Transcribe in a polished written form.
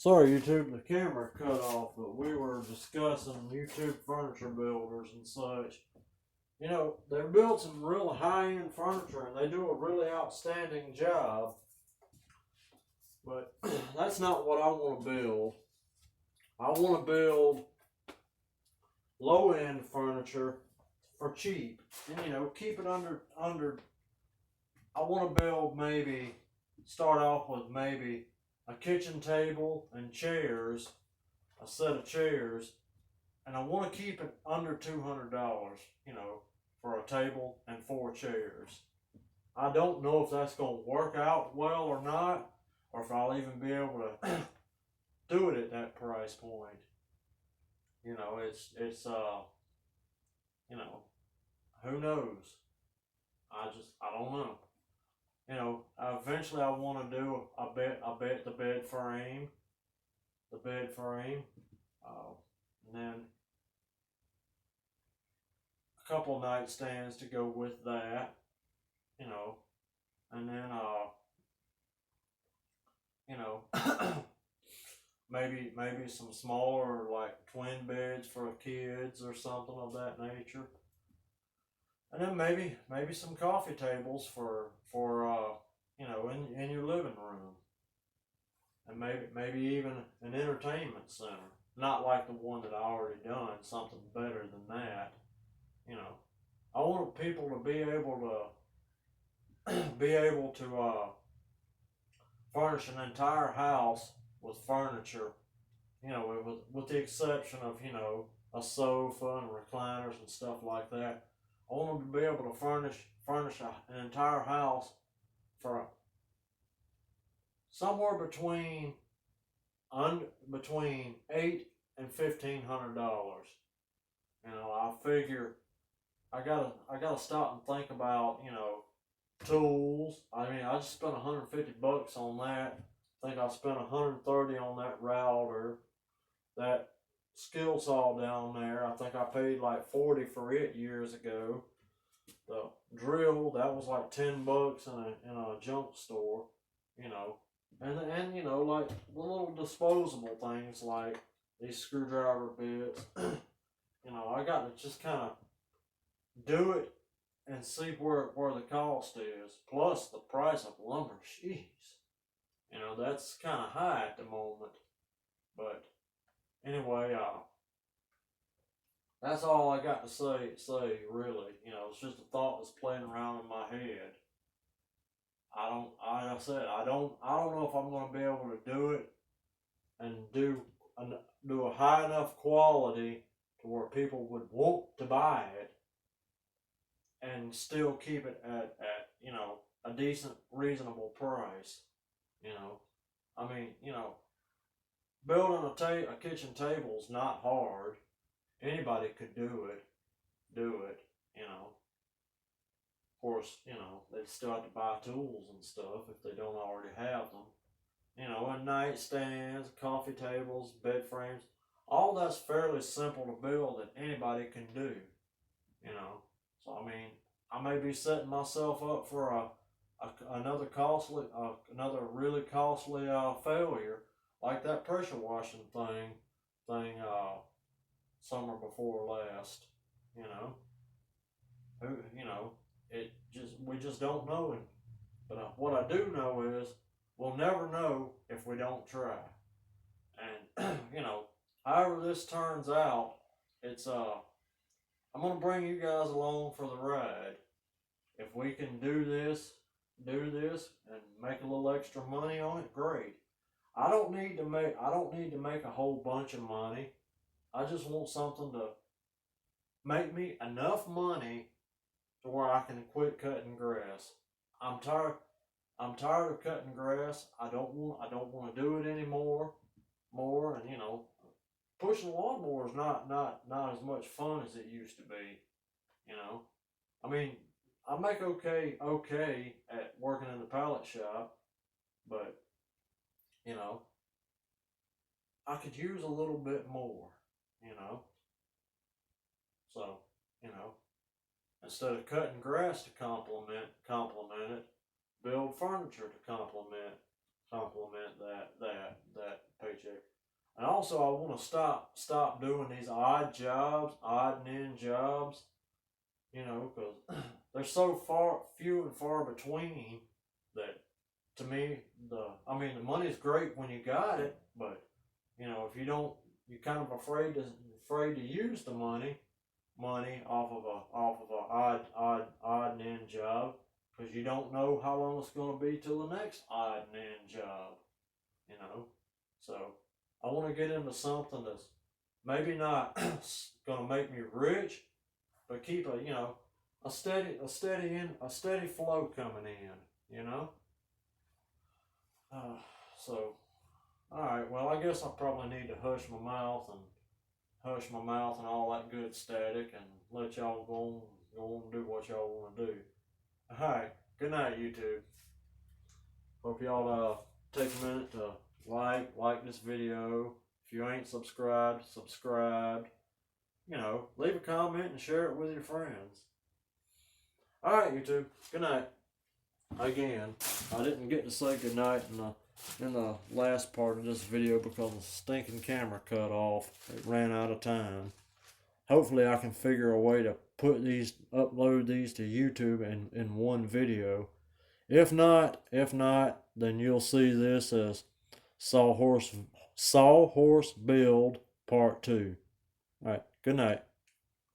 Sorry, YouTube, the camera cut off, but we were discussing YouTube furniture builders and such. You know, they've built some real high-end furniture and they do a really outstanding job. But that's not what I want to build. I want to build low-end furniture for cheap. And keep it under I want to build start off with maybe a kitchen table and chairs, a set of chairs, and I want to keep it under $200, for a table and 4 chairs. I don't know if that's going to work out well or not, or if I'll even be able to do it at that price point. Who knows? I don't know. Eventually I want to do the bed frame, and then a couple of nightstands to go with that, and then maybe some smaller like twin beds for kids or something of that nature. And then maybe some coffee tables for in your living room, and maybe even an entertainment center, not like the one that I already done. Something better than that. I want people to be able to furnish an entire house with furniture. With the exception of a sofa and recliners and stuff like that. I want them to be able to furnish an entire house for somewhere between $800 and $1,500. I figure I gotta stop and think about tools. I mean, I just spent $150 on that. I think I spent $130 on that router, that skill saw down there. I think I paid like $40 for it years ago. The drill, that was like $10 in a junk store, and like the little disposable things like these screwdriver bits. I got to just kind of do it and see where the cost is, plus the price of lumber. Jeez, that's kind of high at the moment. But anyway, that's all I got to say really. It's just a thought that's playing around in my head. Like I said, I don't know if I'm going to be able to do it and do a high enough quality to where people would want to buy it, and still keep it at a decent, reasonable price. I mean, building a kitchen table is not hard. Anybody could do it. Of course, they still have to buy tools and stuff if they don't already have them. And nightstands, coffee tables, bed frames, all that's fairly simple to build that anybody can do. So I mean, I may be setting myself up for another really costly failure, like that pressure washing thing summer before last. We just don't know. But what I do know is we'll never know if we don't try. And however this turns out, it's I'm gonna bring you guys along for the ride. If we can do this and make a little extra money on it, great. I don't need to make a whole bunch of money. I just want something to make me enough money to where I can quit cutting grass. I'm tired of cutting grass. I don't want to do it anymore. And pushing a lawnmower is not as much fun as it used to be. I mean, I make okay at working in the pallet shop, but I could use a little bit more. So instead of cutting grass to complement it, build furniture to complement that paycheck And also, I want to stop doing these odd jobs, odd and end jobs. You know, because they're so few and far between that to me, the money's great when you got it, but you know, if you don't, you're kind of afraid to use the money off of a odd and end job because you don't know how long it's going to be till the next odd and end job. You know, so I want to get into something that's maybe not going to make me rich, but keep a steady flow coming in. You know. Uh, so, all right. Well, I guess I probably need to hush my mouth and all that good static, and let y'all go on and do what y'all want to do. All right. Good night, YouTube. Hope y'all take a minute to like this video. If you ain't subscribed, subscribe. You know, leave a comment and share it with your friends. All right, YouTube. Good night. Again, I didn't get to say goodnight in the last part of this video because the stinking camera cut off. It ran out of time. Hopefully I can figure a way to upload these to YouTube in one video. If not, then you'll see this as Sawhorse Build Part 2. Alright, good night.